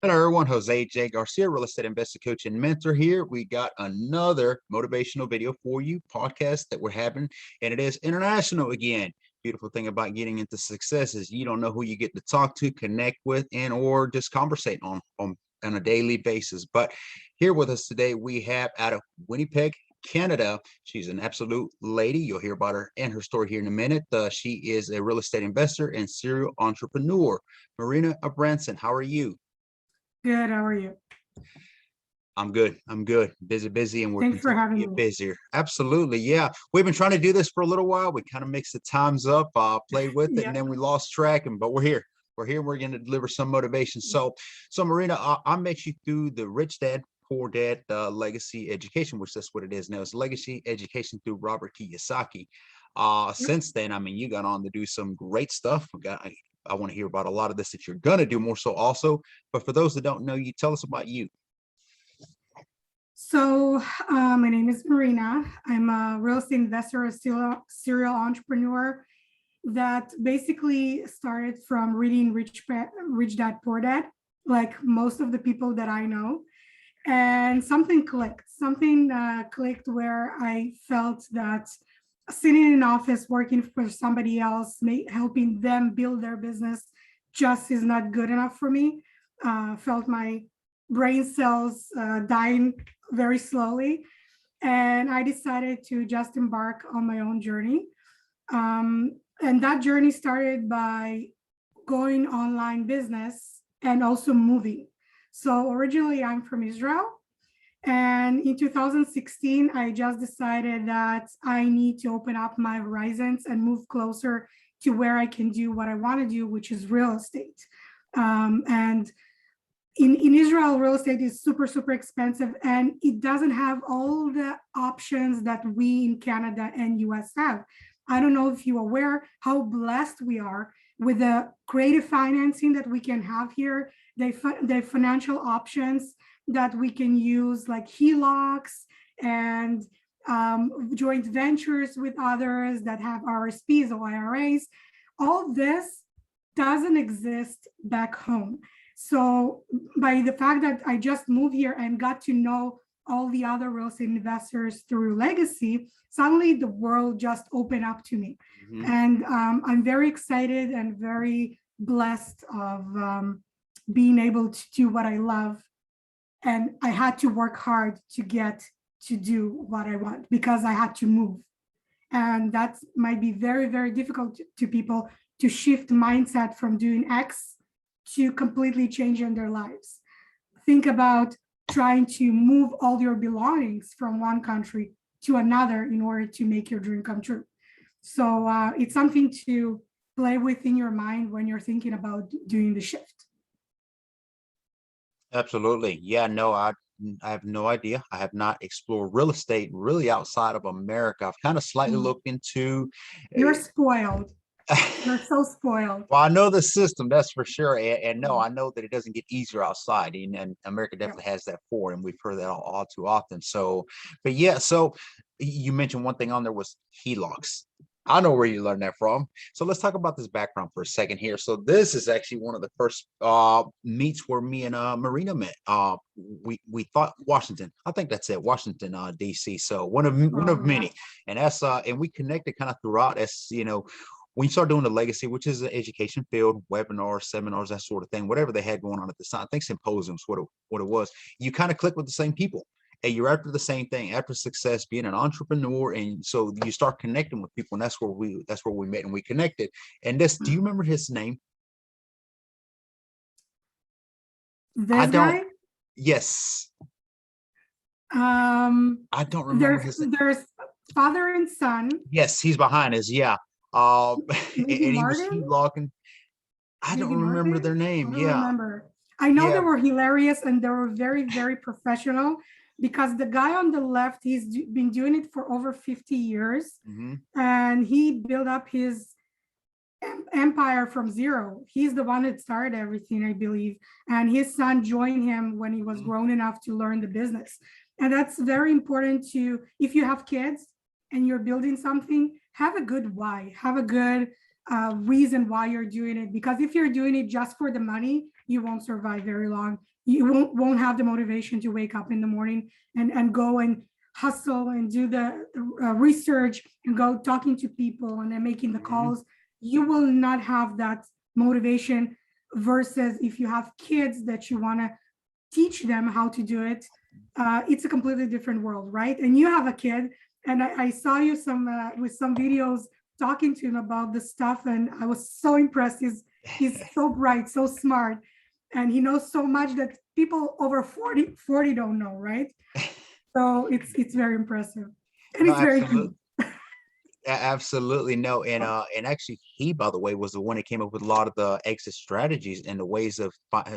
Hello, everyone. Jose J. Garcia, real estate investor, coach, and mentor here. We got another motivational video for you, podcast that we're having, and it is international again. Beautiful thing about getting into success is you don't know who you get to talk to, connect with, and or just conversate on a daily basis. But here with us today, we have out of Winnipeg, Canada. She's an absolute lady. You'll hear about her and her story here in a minute. She is a real estate investor and serial entrepreneur. Marina Abramson, how are you? Good. How are you? I'm good. I'm good. Busy, and we're Thanks for continuing to having get me. busier. Absolutely. Yeah. We've been trying to do this for a little while. We kind of mixed the times up, played with it, Yeah. and then we lost track. But we're here. We're here. We're going to deliver some motivation. So Marina, I met you through the Rich Dad, Poor Dad legacy education, which that's what it is now. It's legacy education through Robert Kiyosaki. Yep. Since then, I mean, you got on to do some great stuff. I want to hear about a lot of this that you're going to do more so also. But for those that don't know you, tell us about you. So my name is Marina. I'm a real estate investor, a serial entrepreneur that basically started from reading Rich Dad, Poor Dad, like most of the people that I know. And something clicked. Something clicked where I felt that sitting in an office working for somebody else, helping them build their business, just is not good enough for me. Felt my brain cells dying very slowly. And I decided to just embark on my own journey. And that journey started by going online business and also moving. So originally I'm from Israel. And in 2016, I just decided that I need to open up my horizons and move closer to where I can do what I want to do, which is real estate. And in Israel, real estate is super, super expensive, and it doesn't have all the options that we in Canada and US have. I don't know if you're aware how blessed we are with the creative financing that we can have here, the financial options that we can use, like HELOCs and joint ventures with others that have RSPs or IRAs. All this doesn't exist back home. So by the fact that I just moved here and got to know all the other real estate investors through Legacy, suddenly the world just opened up to me. Mm-hmm. And I'm very excited and very blessed of being able to do what I love. And I had to work hard to get to do what I want because I had to move. And that might be very, very difficult to people to shift mindset from doing X to completely changing their lives. Think about trying to move all your belongings from one country to another in order to make your dream come true. So it's something to play with in your mind when you're thinking about doing the shift. Absolutely. Yeah, no, I have no idea. I have not explored real estate really outside of America. I've kind of slightly looked into. You're spoiled. You're so spoiled. Well, I know the system, that's for sure. And no, I know that it doesn't get easier outside. And America definitely has that for, and we've heard that all too often. So, but yeah, so you mentioned one thing on there was HELOCs. I know where you learned that from. So let's talk about this background for a second here. So this is actually one of the first meets where me and Marina met. We thought Washington. I think that's it, Washington, D.C. So one of many. And that's and we connected kind of throughout. As you know, when you start doing the legacy, which is an education field, webinars, seminars, that sort of thing, whatever they had going on at the time, I think symposiums, what it was, you kind of click with the same people. And you're after the same thing, after success, being an entrepreneur. And so you start connecting with people, and that's where we met and we connected. And this, do you remember his name? This guy? Yes. I don't remember his name. There's father and son. Yes, he's behind us. Yeah. And he was locking. I don't remember their name. I don't remember. I know they were hilarious and they were very, very professional, because the guy on the left, he's been doing it for over 50 years. Mm-hmm. And he built up his empire from zero. He's the one that started everything, I believe. And his son joined him when he was grown enough to learn the business. And that's very important if you have kids and you're building something, have a good why, have a good reason why you're doing it. Because if you're doing it just for the money, you won't survive very long. You won't have the motivation to wake up in the morning and go and hustle and do the research and go talking to people and then making the calls. You will not have that motivation, versus if you have kids that you want to teach them how to do it. It's a completely different world, right? And you have a kid, and I saw you with some videos talking to him about the stuff, and I was so impressed. He's so bright, so smart, and he knows so much that people over 40 don't know, right? So it's very impressive, and No, it's very absolutely. cute. Absolutely no, and actually, he, by the way, was the one that came up with a lot of the exit strategies and the ways of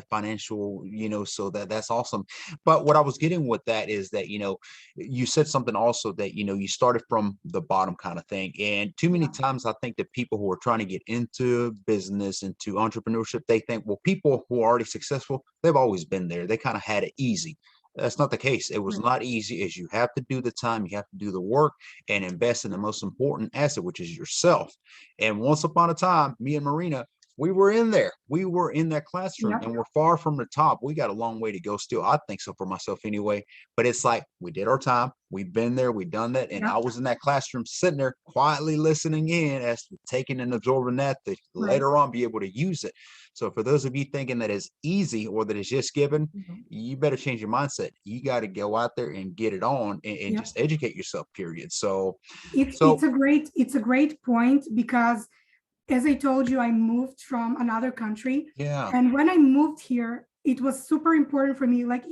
financial, so that's awesome. But what I was getting with that is that, you said something also that, you started from the bottom kind of thing. And too many times I think that people who are trying to get into business, into entrepreneurship, they think, well, people who are already successful, they've always been there. They kind of had it easy. That's not the case. It was not easy. As you have to do the time, you have to do the work and invest in the most important asset, which is yourself. And once upon a time, me and Marina, we were in there. We were in that classroom, Yep. and we're far from the top. We got a long way to go still. I think so for myself anyway. But it's like we did our time. We've been there. We've done that. And I Yep. was in that classroom sitting there quietly listening in, as taking and absorbing that to Right. later on be able to use it. So for those of you thinking that it's easy or that it's just given, you better change your mindset. You got to go out there and get it on and Yep. just educate yourself, period. So, It's a great point, because as I told you, I moved from another country. yeah. And when I moved here, it was super important for me. Like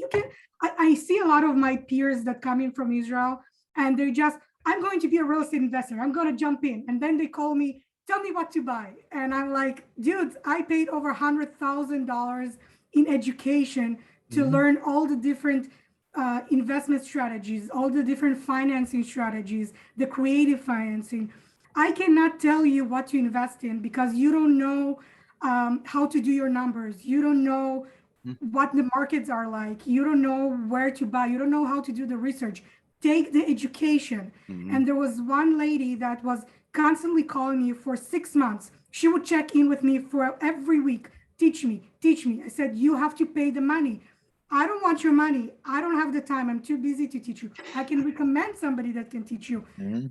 I see a lot of my peers that come in from Israel, and they just, I'm going to be a real estate investor. I'm going to jump in. And then they call me, tell me what to buy. And I'm like, dude, I paid over $100,000 in education to learn all the different investment strategies, all the different financing strategies, the creative financing. I cannot tell you what to invest in, because you don't know how to do your numbers. You don't know what the markets are like. You don't know where to buy. You don't know how to do the research. Take the education. And there was one lady that was constantly calling me for 6 months. She would check in with me for every week. Teach me, teach me. I said, you have to pay the money. I don't want your money. I don't have the time. I'm too busy to teach you. I can recommend somebody that can teach you.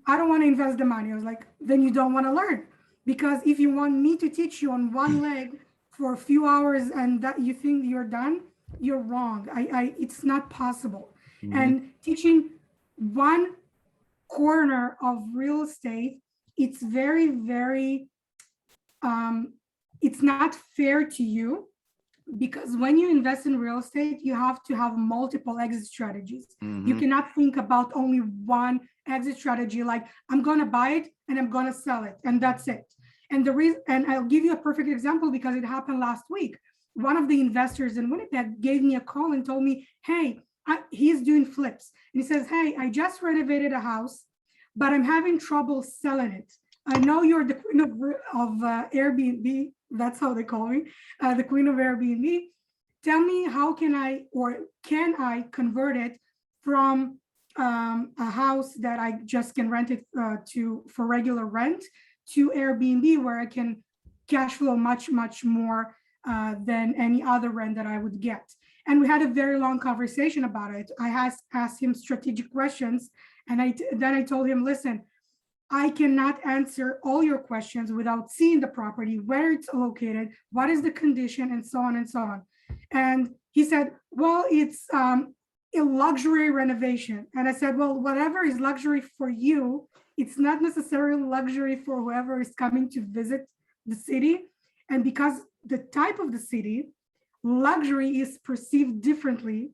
I don't want to invest the money. I was like, then you don't want to learn. Because if you want me to teach you on one leg for a few hours and that you think you're done, you're wrong. It's not possible. And teaching one corner of real estate, it's very, very, it's not fair to you, because when you invest in real estate, you have to have multiple exit strategies. You cannot think about only one exit strategy, like I'm going to buy it and I'm going to sell it and that's it. And the reason, and I'll give you a perfect example because it happened last week. One of the investors in Winnipeg gave me a call and told me, hey, he's doing flips. And he says, hey, I just renovated a house, but I'm having trouble selling it. I know you're the queen of Airbnb. That's how they call me, the queen of Airbnb. Tell me, how can I convert it from a house that I just can rent it for regular rent to Airbnb, where I can cash flow much, much more than any other rent that I would get. And we had a very long conversation about it. I asked him strategic questions, and then I told him, listen, I cannot answer all your questions without seeing the property, where it's located, what is the condition, and so on and so on. And he said, well, it's a luxury renovation. And I said, well, whatever is luxury for you, it's not necessarily luxury for whoever is coming to visit the city. And because the type of the city, luxury is perceived differently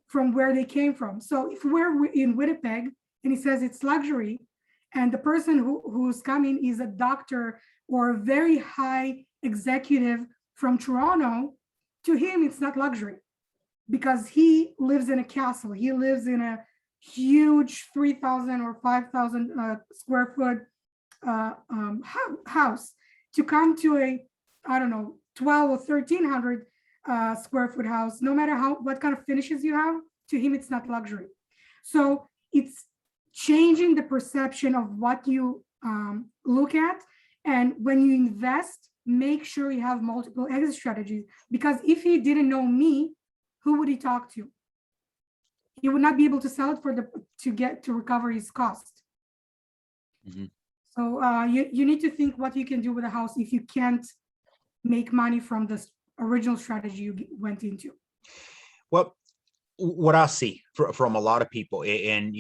from where they came from. So if we're in Winnipeg and he says it's luxury, and the person who's coming is a doctor or a very high executive from Toronto, to him, it's not luxury, because he lives in a castle. He lives in a huge 3,000 or 5,000 square foot house. To come to a, I don't know, 12 or 1,300 square foot house, no matter what kind of finishes you have, to him, it's not luxury. So it's changing the perception of what you look at. And when you invest, make sure you have multiple exit strategies, because if he didn't know me, who would he talk to? He would not be able to sell it to recover his cost. Mhm. So you need to think what you can do with a house if you can't make money from the original strategy you went into. Well, what I see from a lot of people, and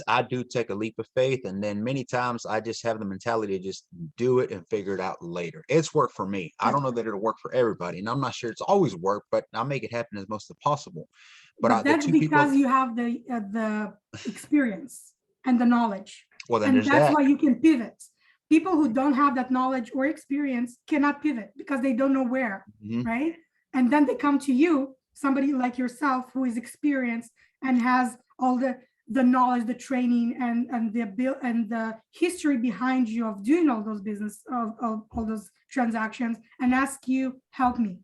I do take a leap of faith, and then many times I just have the mentality to just do it and figure it out later. It's worked for me. I don't know that it'll work for everybody, and I'm not sure it's always worked, but I'll make it happen as most as possible. But The that's two people, because you have the experience and the knowledge, well, then and there's that's that. why you can pivot. People who don't have that knowledge or experience cannot pivot because they don't know where, Mhm. right? And then they come to you, somebody like yourself who is experienced and has all the knowledge, the training, and the history behind you of doing all those business of all those transactions, and ask you, help me.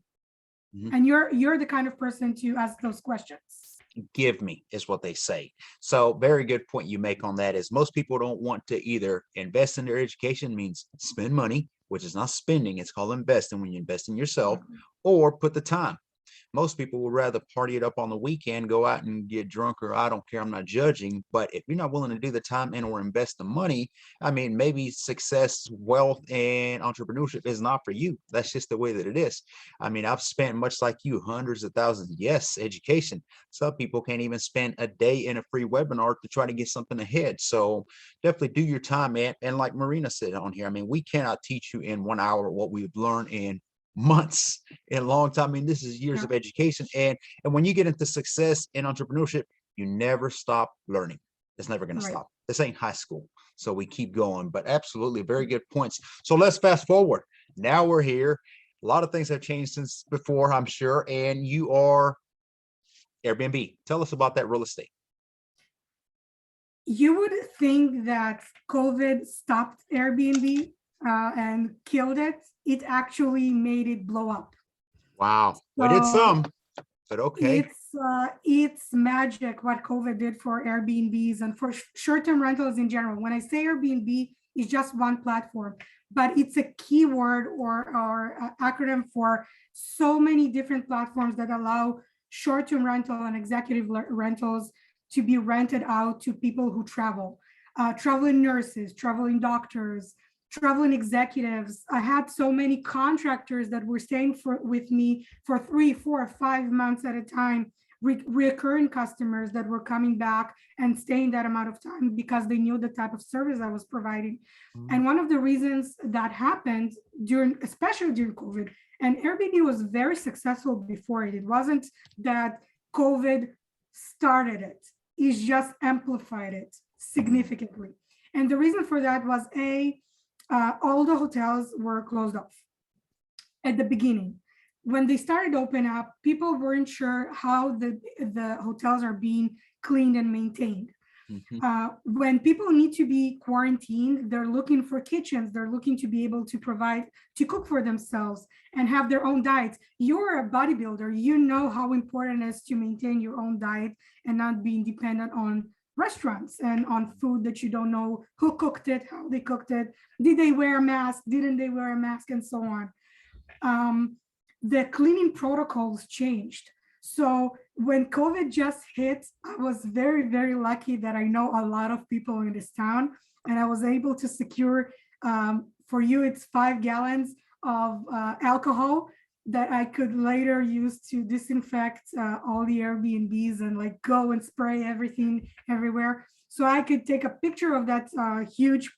Mhm. And you're the kind of person to ask those questions. Give me is what they say. So very good point you make on that is most people don't want to either invest in their education, means spend money, which is not spending, it's called investing when you invest in yourself, or put the time. Most people would rather party it up on the weekend, go out and get drunk, or I don't care, I'm not judging. But if you're not willing to do the time and or invest the money, I mean, maybe success, wealth, and entrepreneurship is not for you. That's just the way that it is. I mean, I've spent, much like you, hundreds of thousands. Yes, education. Some people can't even spend a day in a free webinar to try to get something ahead. So definitely do your time, man. And like Marina said on here, I mean, we cannot teach you in 1 hour what we've learned in months and long time. I mean, this is years Yeah. of education. And when you get into success in entrepreneurship, you never stop learning. It's never going to Right. stop. This ain't high school. So we keep going, but absolutely very good points. So let's fast forward. Now we're here. A lot of things have changed since before, I'm sure. And you are Airbnb. Tell us about that real estate. You would think that COVID stopped Airbnb and killed it. It actually made it blow up. Wow. We did So some, but okay. it's magic what COVID did for Airbnbs and for short-term rentals in general. When I say Airbnb, it's just one platform, but it's a keyword or acronym for so many different platforms that allow short-term rental and executive rentals to be rented out to people who travel, traveling nurses, traveling doctors, traveling executives. I had so many contractors that were staying with me for 3, 4, 5 months at a time, recurring customers that were coming back and staying that amount of time because they knew the type of service I was providing. And one of the reasons that happened especially during COVID, and Airbnb was very successful before it. It wasn't that COVID started it. It's just amplified it significantly. And the reason for that was all the hotels were closed off at the beginning. When they started open up, people weren't sure how the hotels are being cleaned and maintained. When people need to be quarantined, they're looking for kitchens. They're looking to be able to cook for themselves and have their own diets. You're a bodybuilder. You know how important it is to maintain your own diet and not being dependent on restaurants and on food that you don't know who cooked it, how they cooked it, did they wear a mask, didn't they wear a mask, and so on. The cleaning protocols changed. So when COVID just hit, I was very, very lucky that I know a lot of people in this town, and I was able to secure, for you, it's 5 gallons of alcohol that I could later use to disinfect all the Airbnbs and like go and spray everything everywhere. So I could take a picture of that huge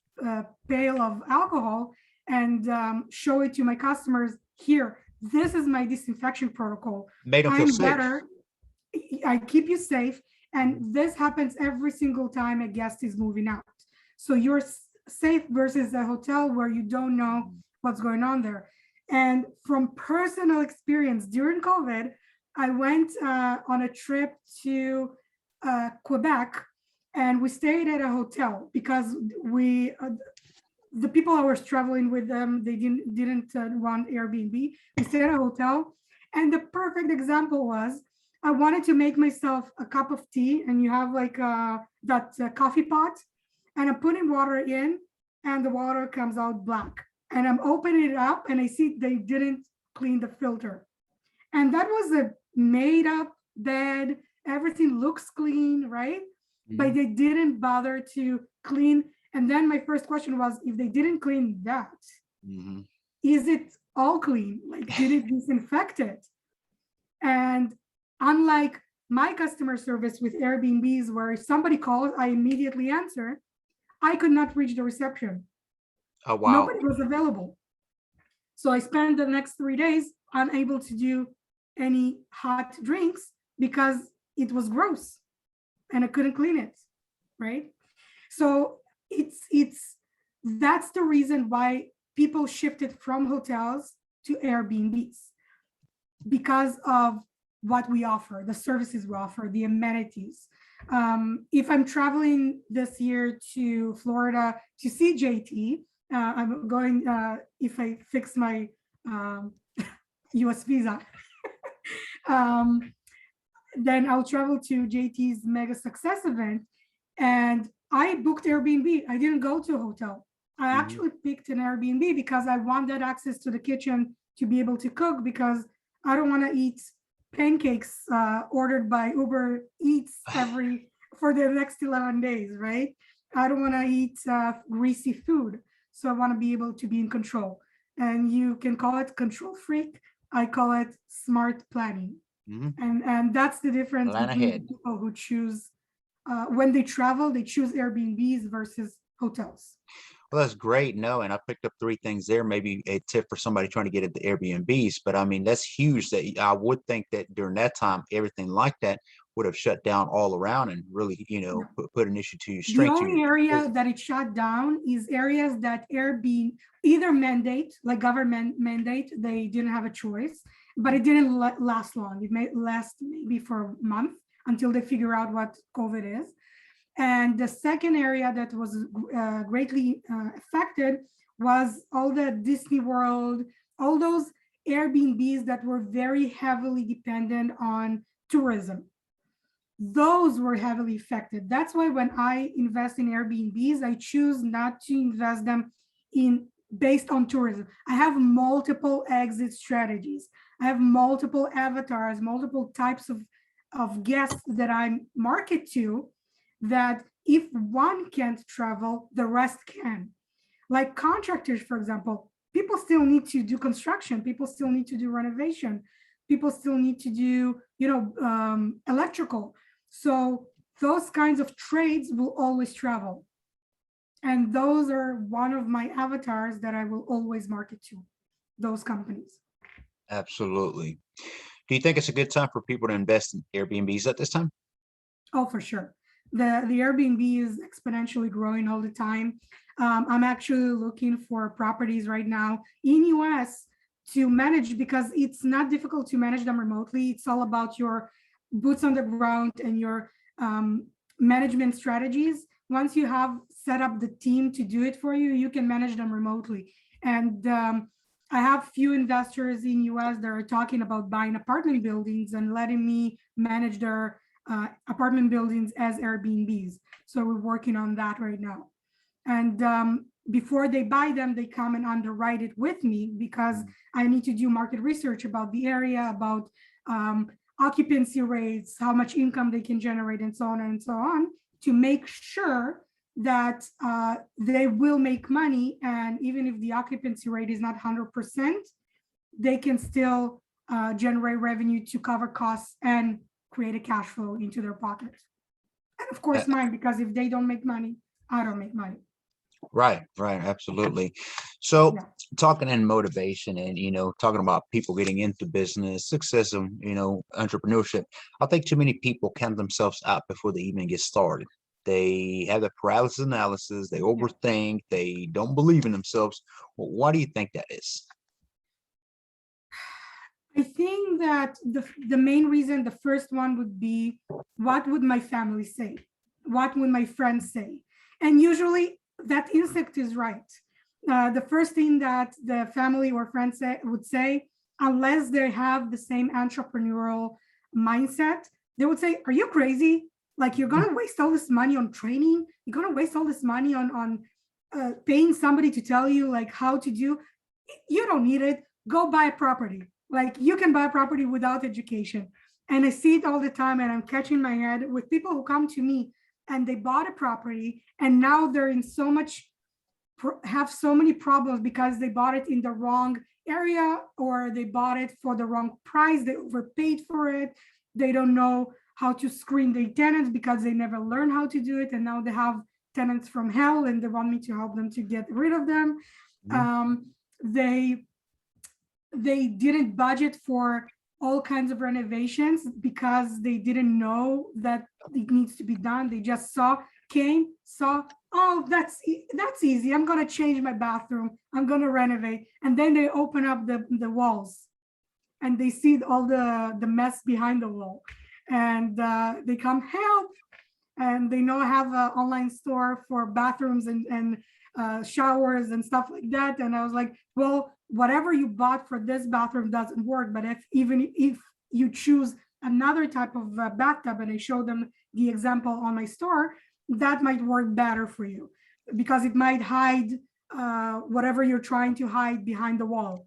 pail of alcohol and show it to my customers. Here, this is my disinfection protocol. Made them feel I'm safe. better. I keep you safe. And this happens every single time a guest is moving out. So you're safe versus a hotel where you don't know what's going on there. And from personal experience during COVID, I went on a trip to Quebec, and we stayed at a hotel because the people I was traveling with them, they didn't want Airbnb. We stayed at a hotel, and the perfect example was I wanted to make myself a cup of tea, and you have like that coffee pot, and I'm putting water in, and the water comes out black. and I'm opening it up and I see they didn't clean the filter. And that was a made up bed. Everything looks clean, right? But Mhm. they didn't bother to clean. And then my first question was, if they didn't clean that, Mhm. is it all clean? Like, did it disinfect it? And unlike my customer service with Airbnbs, where if somebody calls, I immediately answer, I could not reach the reception. Oh, wow. Nobody was available. So I spent the next 3 days unable to do any hot drinks because it was gross and I couldn't clean it, right? So it's that's the reason why people shifted from hotels to Airbnbs, because of what we offer, the services we offer, the amenities. If I'm traveling this year to Florida to see JT, I'm going, if I fix my um, US visa, um, then I'll travel to JT's mega success event. And I booked Airbnb. I didn't go to a hotel. I Mhm. actually picked an Airbnb because I wanted access to the kitchen to be able to cook, because I don't want to eat pancakes ordered by Uber Eats every for the next 11 days, right? I don't want to eat greasy food. So I want to be able to be in control. And you can call it control freak. I call it smart planning. Mhm. And that's the difference Plan between the ahead. people who choose when they travel, they choose Airbnbs versus hotels. Well, that's great. No, and I picked up three things there. Maybe a tip for somebody trying to get into Airbnbs. But I mean, that's huge. That I would think that during that time, everything like that would have shut down all around and really, No. put an issue to your The strength to your only area business. that it shut down is areas that Airbnb either mandate, like government mandate, they didn't have a choice, but it didn't last long. It may last maybe for a month until they figure out what COVID is. And the second area that was greatly affected was all the Disney World, all those Airbnbs that were very heavily dependent on tourism. Those were heavily affected. That's why when I invest in Airbnbs, I choose not to invest them in based on tourism. I have multiple exit strategies. I have multiple avatars, multiple types of guests that I market to, that if one can't travel, the rest can. Like contractors, for example, people still need to do construction, people still need to do renovation, people still need to do, electrical. So those kinds of trades will always travel. And those are one of my avatars that I will always market to, those companies. Absolutely. Do you think it's a good time for people to invest in Airbnbs at this time? Oh, for sure. The Airbnb is exponentially growing all the time. I'm actually looking for properties right now in US to manage, because it's not difficult to manage them remotely. It's all about your boots on the ground and your management strategies. Once you have set up the team to do it for you, you can manage them remotely. And I have few investors in US that are talking about buying apartment buildings and letting me manage their apartment buildings as Airbnbs. So we're working on that right now. And before they buy them, they come and underwrite it with me, because I need to do market research about the area, about occupancy rates, how much income they can generate, and so on and so on, to make sure that they will make money. And even if the occupancy rate is not 100%, they can still generate revenue to cover costs and create a cash flow into their pocket. And of Uh, course mine, because if they don't make money, I don't make money. right, right, absolutely. So Yeah. talking in motivation and talking about people getting into business, success and entrepreneurship, I think too many people count themselves out before they even get started. They have the paralysis analysis, they Yeah. overthink, they don't believe in themselves. Well, why do you think that is? I think that the main reason, the first one would be, what would my family say? What would my friends say? And usually that instinct is right. The first thing that the family or friends would say, unless they have the same entrepreneurial mindset, they would say, are you crazy? Like, you're going to waste all this money on training. You're going to waste all this money on paying somebody to tell you like how to do, you don't need it. Go buy a property. Like you can buy a property without education. And I see it all the time, and I'm catching my head with people who come to me and they bought a property and now they're in so much, have so many problems because they bought it in the wrong area, or they bought it for the wrong price. They overpaid for it. They don't know how to screen their tenants because they never learned how to do it. And now they have tenants from hell and they want me to help them to get rid of them. They didn't budget for all kinds of renovations because they didn't know that it needs to be done. They just saw, oh, that's easy. I'm gonna change my bathroom. I'm gonna renovate. And then they open up the walls and they see all the mess behind the wall. And they come, help. And they know I have an online store for bathrooms and showers and stuff like that. And I was like, well, whatever you bought for this bathroom doesn't work. But even if you choose another type of bathtub, and I show them the example on my store, that might work better for you because it might hide whatever you're trying to hide behind the wall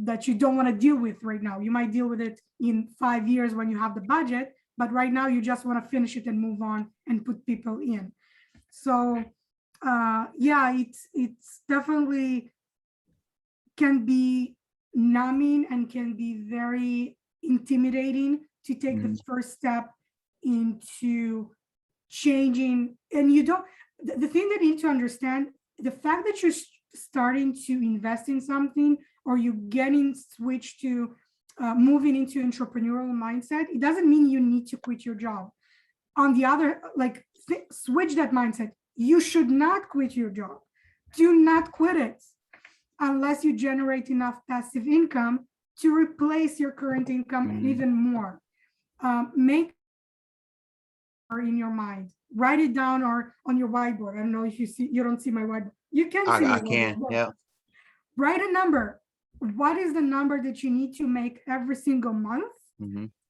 that you don't want to deal with right now. You might deal with it in 5 years when you have the budget, but right now you just want to finish it and move on and put people in. So yeah, it's definitely can be numbing and can be very intimidating to take the first step into changing. And you don't, the thing that you need to understand, the fact that you're starting to invest in something or you're getting switched to moving into entrepreneurial mindset, it doesn't mean you need to quit your job. On the other, like switch that mindset. You should not quit your job. Do not quit it unless you generate enough passive income to replace your current income and even more. Make in your mind, write it down or on your whiteboard. I don't know if you see, you don't see my whiteboard. You can see I can, yeah. Write a number. What is the number that you need to make every single month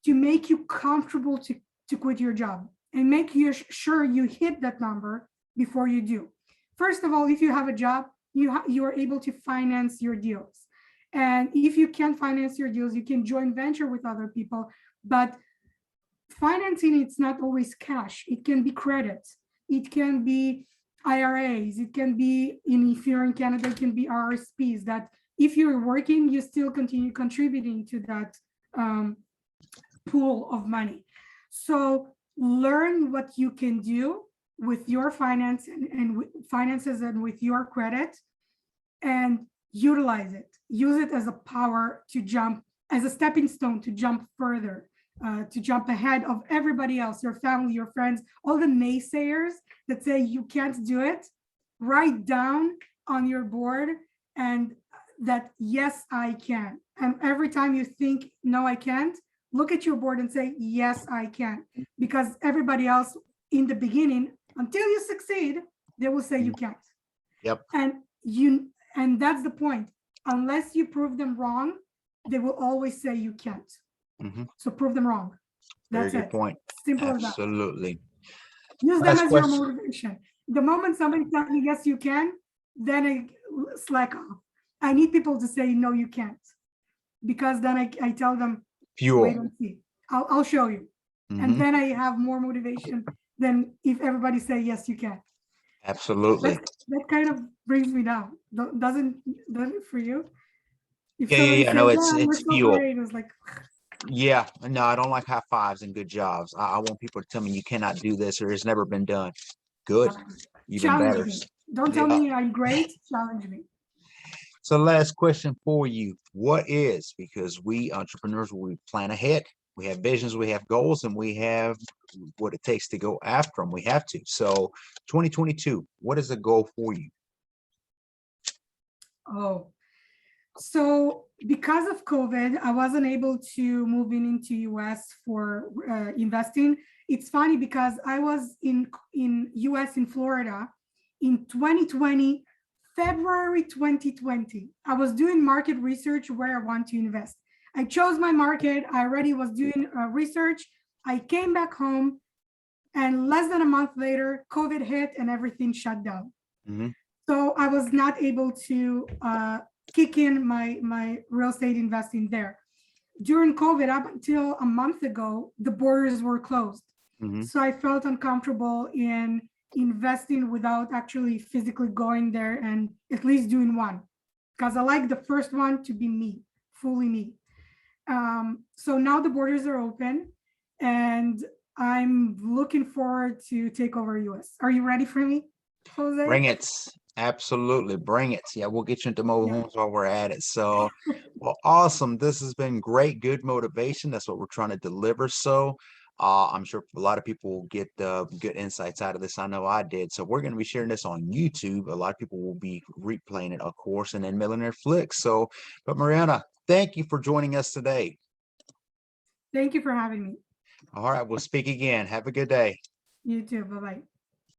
to make you comfortable to quit your job, and make sure you hit that number before you do. First of all, if you have a job, you are able to finance your deals. And if you can't finance your deals, you can join venture with other people. But financing, it's not always cash. It can be credit. It can be IRAs. It can be, if you're in Canada, it can be RSPs that if you're working, you still continue contributing to that pool of money. So learn what you can do with your finances and with your credit, and utilize it. Use it as a power to jump, as a stepping stone to jump further, to jump ahead of everybody else, your family, your friends, all the naysayers that say you can't do it. Write down on your board and that, yes, I can. And every time you think, no, I can't, look at your board and say, yes, I can. Because everybody else in the beginning, until you succeed, they will say you can't. Yep. And that's the point. Unless you prove them wrong, they will always say you can't. So prove them wrong. That's Very good point. Simple as that. Absolutely. Use them as your motivation. The moment somebody tells me, yes, you can, then I slack off. I need people to say, no, you can't. Because then I tell them, fuel. Wait and see. I'll show you. And then I have more motivation than if everybody say, yes, you can. Absolutely. That kind of brings me down. Doesn't it for you? If Yeah. No, it's so fuel. great, it was like, yeah, no, I don't like high fives and good jobs. I want people to tell me you cannot do this or it's never been done. Good. Even better. Me. Don't tell me I'm great, challenge me. So last question for you. What is, because we entrepreneurs, we plan ahead. We have visions, we have goals, and we have what it takes to go after them. We have to. So 2022, what is the goal for you? Oh, so because of COVID, I wasn't able to move into US for investing. It's funny because I was in US in Florida in 2020, February 2020. I was doing market research where I want to invest. I chose my market. I already was doing research. I came back home, and less than a month later, COVID hit and everything shut down. So I was not able to kick in my real estate investing there. During COVID, up until a month ago, the borders were closed. Mhm. So I felt uncomfortable in investing without actually physically going there and at least doing one, because I like the first one to be me, fully me. So now the borders are open and I'm looking forward to take over US. Are you ready for me, Bring Jose? it. Absolutely. Bring it. Yeah, we'll get you into mobile Yeah. homes while we're at it. So, well, awesome. This has been great, good motivation. That's what we're trying to deliver. So, I'm sure a lot of people will get good insights out of this. I know I did. So, we're going to be sharing this on YouTube. A lot of people will be replaying it, of course, and then Millionaire Flicks. So, but Mariana, thank you for joining us today. Thank you for having me. All right, we'll speak again. Have a good day. You too. Bye-bye.